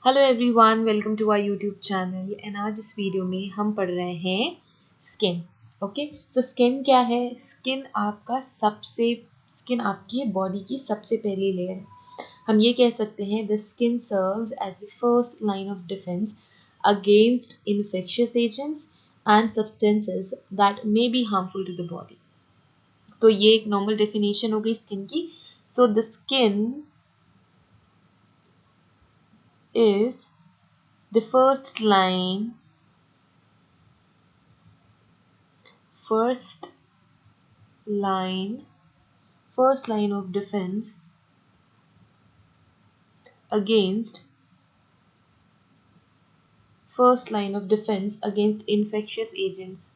Hello everyone, welcome to our YouTube channel. And आज इस video में हम पढ़ रहे हैं स्किन। ओके, सो स्किन क्या है? स्किन आपकी बॉडी की सबसे पहली लेयर है। हम ये कह सकते हैं the skin serves as the first line of defence against infectious agents and substances that may be harmful to the body. तो ये एक नॉर्मल डेफिनेशन हो गई स्किन की। So the skin is the first line first line of defense against infectious agents।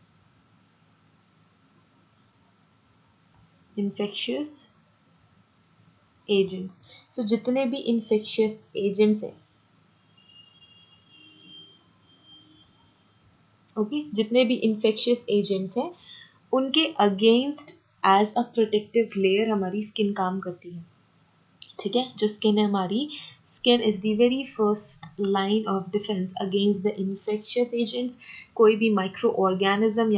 so जितने भी infectious agents हैं, जितने भी infectious agents हैं उनके against as a protective layer हमारी स्किन काम करती है। ठीक है, जो स्किन है हमारी, skin is the very first line of defence against the infectious agents. कोई भी माइक्रो ऑर्गेनिज्म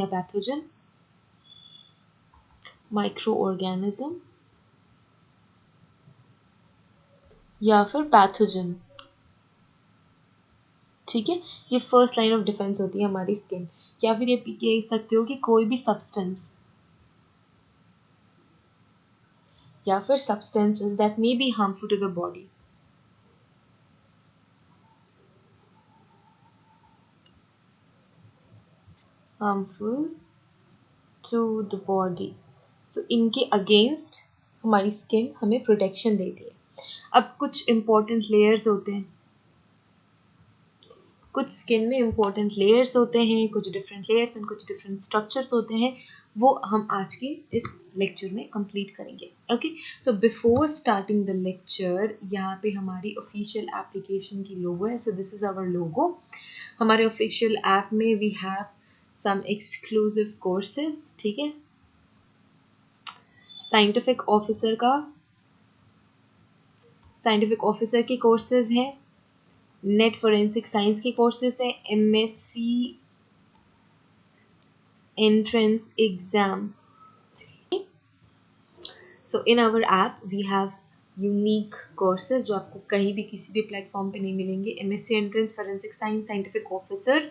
या फिर पैथोजन। ठीक है, ये फर्स्ट लाइन ऑफ डिफेंस होती है हमारी स्किन। या फिर ये कह सकते हो कि कोई भी सब्सटेंस या फिर substances that may be harmful to the body. So इनके अगेंस्ट हमारी स्किन हमें प्रोटेक्शन देती है। अब कुछ इंपॉर्टेंट लेयर्स होते हैं, कुछ स्किन में इंपॉर्टेंट लेयर्स होते हैं, कुछ डिफरेंट लेयर्स एंड कुछ डिफरेंट स्ट्रक्चर्स होते हैं। वो हम आज के इस लेक्चर में कंप्लीट करेंगे। Okay, so before starting the lecture, यहाँ पे हमारी ऑफिशियल एप्लीकेशन की लोगो है। So this is our logo. हमारे ऑफिशियल ऐप में we have some exclusive courses. ठीक है, साइंटिफिक ऑफिसर के कोर्सेज हैं, नेट फोरेंसिक साइंस के कोर्सेज है, MSc entrance exam. So in our app we have unique courses जो आपको कहीं भी किसी भी प्लेटफॉर्म पे नहीं मिलेंगे। MSc entrance forensic science scientific officer,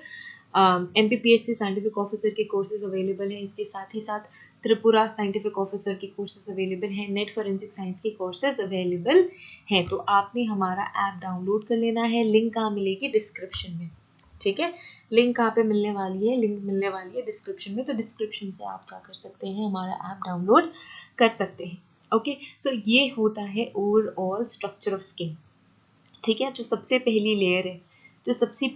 MPPSC scientific officer के कोर्सेज अवेलेबल हैं। इसके साथ ही साथ त्रिपुरा साइंटिफिक ऑफिसर के कोर्सेज अवेलेबल हैं, नेट फोरेंसिक साइंस के कोर्सेज अवेलेबल हैं। तो आपने हमारा ऐप डाउनलोड कर लेना है। लिंक कहाँ मिलेगी? डिस्क्रिप्शन में। ठीक है, लिंक कहाँ पे मिलने वाली है? लिंक मिलने वाली है डिस्क्रिप्शन में। तो डिस्क्रिप्शन से आप क्या कर सकते हैं, हमारा ऐप डाउनलोड कर सकते हैं। ओके, सो ये होता है ओवरऑल स्ट्रक्चर ऑफ स्किन। ठीक है, जो सबसे पहली लेयर है, जो सबसे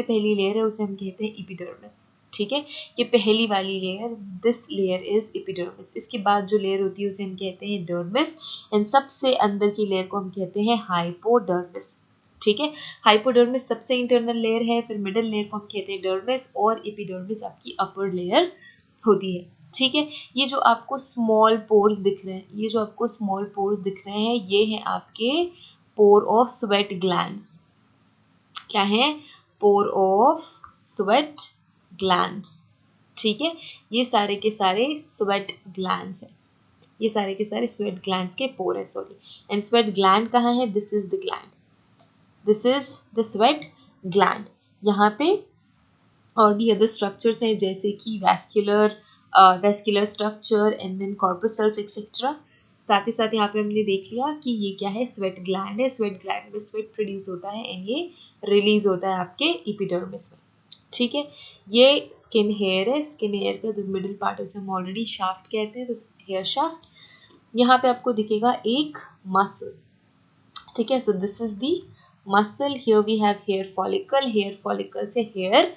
पहली लेयर है उसे हम कहते हैं एपिडर्मिस। ठीक है, ये पहली वाली layer, this layer is epidermis. इसके बाद जो लेयर होती है उसे हम कहते हैं डर्मिस, एंड सबसे अंदर की लेयर को हम कहते हैं हाइपोडर्मिस। ठीक है, हाइपोडर्मिस सबसे इंटरनल लेयर है, फिर मिडिल लेयर को हम कहते हैं डर्मिस, और एपिडर्मिस आपकी अपर लेयर होती है। ठीक है, ये जो आपको स्मॉल पोर्स दिख रहे हैं, ये हैं आपके पोर ऑफ स्वेट ग्लैंड्स। क्या है? Pore of sweat glands. ठीक है, ये सारे के सारे स्वेट ग्लैंड्स हैं, ये सारे के सारे स्वेट ग्लैंड्स के पोर है, सॉरी। एंड स्वेट ग्लैंड कहाँ है? This is the gland, this is the sweat gland. यहाँ पे और भी अदर स्ट्रक्चर्स हैं, जैसे कि vascular structure and then corpuscles et cetera. साथ ही साथ यहाँ पे हमने देख लिया कि ये क्या है? स्वेट ग्लैंड है। स्वेट ग्लैंड में स्वेट प्रोड्यूस होता है एंड ये रिलीज होता है आपके एपिडर्मिस में। ठीक है, ये स्किन हेयर है। स्किन हेयर का जो मिडिल पार्ट है उसे हम ऑलरेडी शाफ्ट कहते हैं, तो हेयर शाफ्ट। यहाँ पे आपको दिखेगा एक मसल। ठीक है, so this is the muscle. Here we have hair follicle, hair follicle से हेयर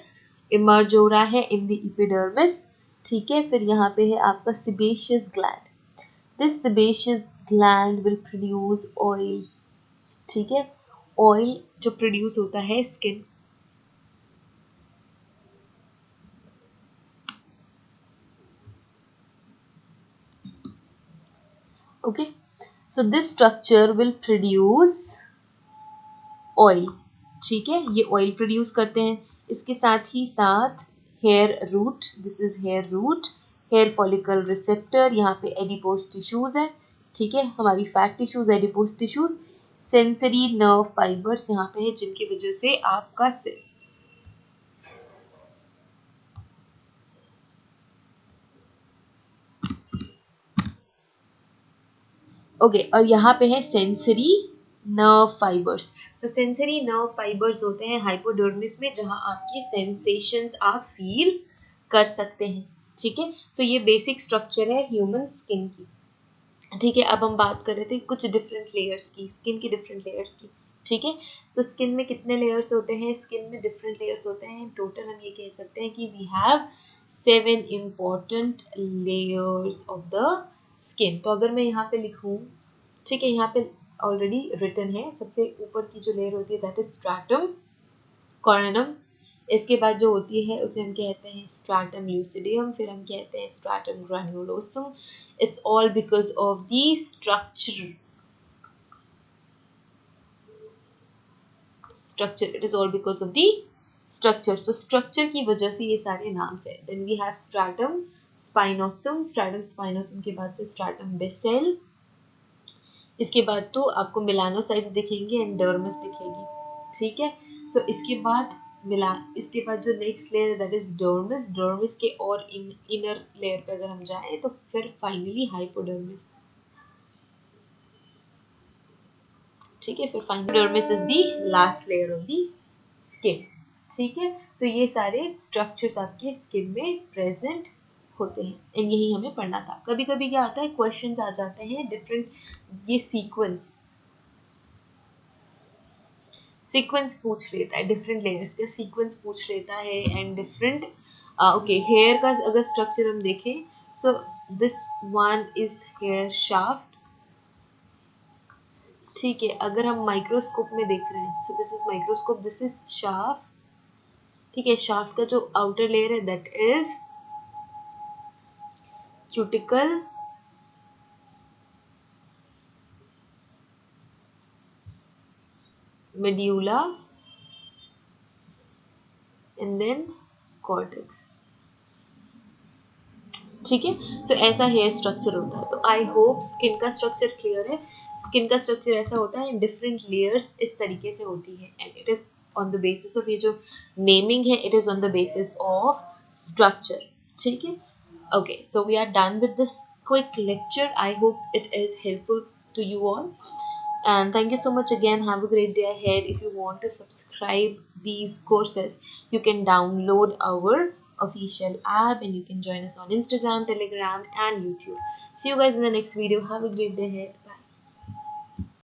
इमर्ज हो रहा है इन द एपिडर्मिस। ठीक है, फिर यहाँ पे है आपका sebaceous gland. This sebaceous gland will produce oil. ठीक है, ऑयल जो प्रोड्यूस होता है skin, okay, so this structure will produce oil। ठीक है, ये ऑयल प्रोड्यूस करते हैं। इसके साथ ही साथ hair root, this is hair root, hair follicle receptor, यहाँ पे एडिपोज टिश्यूज है, ठीक है, हमारी fat tissues, adipose tissues, sensory nerve fibres यहाँ पे है, जिनकी वजह से आपका ओके और यहाँ पे है सेंसरी नर्व फाइबर्स। तो सेंसरी नर्व फाइबर्स होते हैं हाइपोडर्मिस में, जहाँ आपके सेंसेशंस आप फील कर सकते हैं, ठीक है। सो ये बेसिक स्ट्रक्चर है ह्यूमन स्किन की, ठीक है। अब हम बात कर रहे थे कुछ डिफरेंट लेयर्स की, स्किन की डिफरेंट लेयर्स की, ठीक है। तो स्किन में कितने लेयर्स होते हैं, स्किन में डिफरेंट लेयर्स होते हैं, टोटल हम ये कह सकते हैं कि we have 7 important layers of the skin. तो अगर मैं यहाँ पे लिखूँ, ठीक है, यहाँ पे ऑलरेडी रिटन है, सबसे ऊपर की जो लेयर होती है दैट इज स्ट्रैटम कॉर्नेनम, इसके बाद जो होती है उसे हम कहते हैं स्ट्रैटम ल्यूसिडियम, फिर हम कहते हैं stratum granulosum. It's all because of the structure it is all because of the structure. तो स्ट्रक्चर की वजह से ये सारे नाम है। Then we have stratum spinosum, stratum spinosum के बाद से स्ट्रैटम बेसेल, इसके बाद तो आपको मिलानोसाइट्स दिखेंगे एंड डर्मिस दिखेगी, ठीक है। सो इसके बाद मिला, इसके बाद जो नेक्स्ट लेयर है दैट इज डर्मिस, डर्मिस के और इनर लेयर पे अगर हम जाएं तो फिर फाइनली हाइपोडर्मिस, ठीक है, फिर finally dermis is the last layer of the skin, ठीक है। सो ये सारे स्ट्रक्चर्स आपके स्किन में प्रेजेंट होते हैं एंड यही हमें पढ़ना था। कभी कभी क्या आता है, क्वेश्चंस आ जाते हैं डिफरेंट, ये सीक्वेंस पूछ लेता है, डिफरेंट लेयर्स का सीक्वेंस पूछ लेता है एंड डिफरेंट ओके हेयर का अगर स्ट्रक्चर हम देखें, so this one is hair shaft, ठीक है। अगर हम माइक्रोस्कोप में देख रहे हैं, so this is microscope, this is shaft, ठीक है। शाफ्ट का जो आउटर लेयर है that is cuticle, medulla and then cortex, ठीक है। सो ऐसा हेयर स्ट्रक्चर होता है। तो आई होप स्किन का स्ट्रक्चर क्लियर है। स्किन का स्ट्रक्चर ऐसा होता है, डिफरेंट लेयर्स इस तरीके से होती है and it is on the basis of, ये जो नेमिंग है it is on the basis of structure, ठीक है। Okay so we are done with this quick lecture. I hope it is helpful to you all. And thank you so much again. Have a great day ahead. If you want to subscribe these courses, you can download our official app and you can join us on Instagram, Telegram, and YouTube. See you guys in the next video. Have a great day ahead.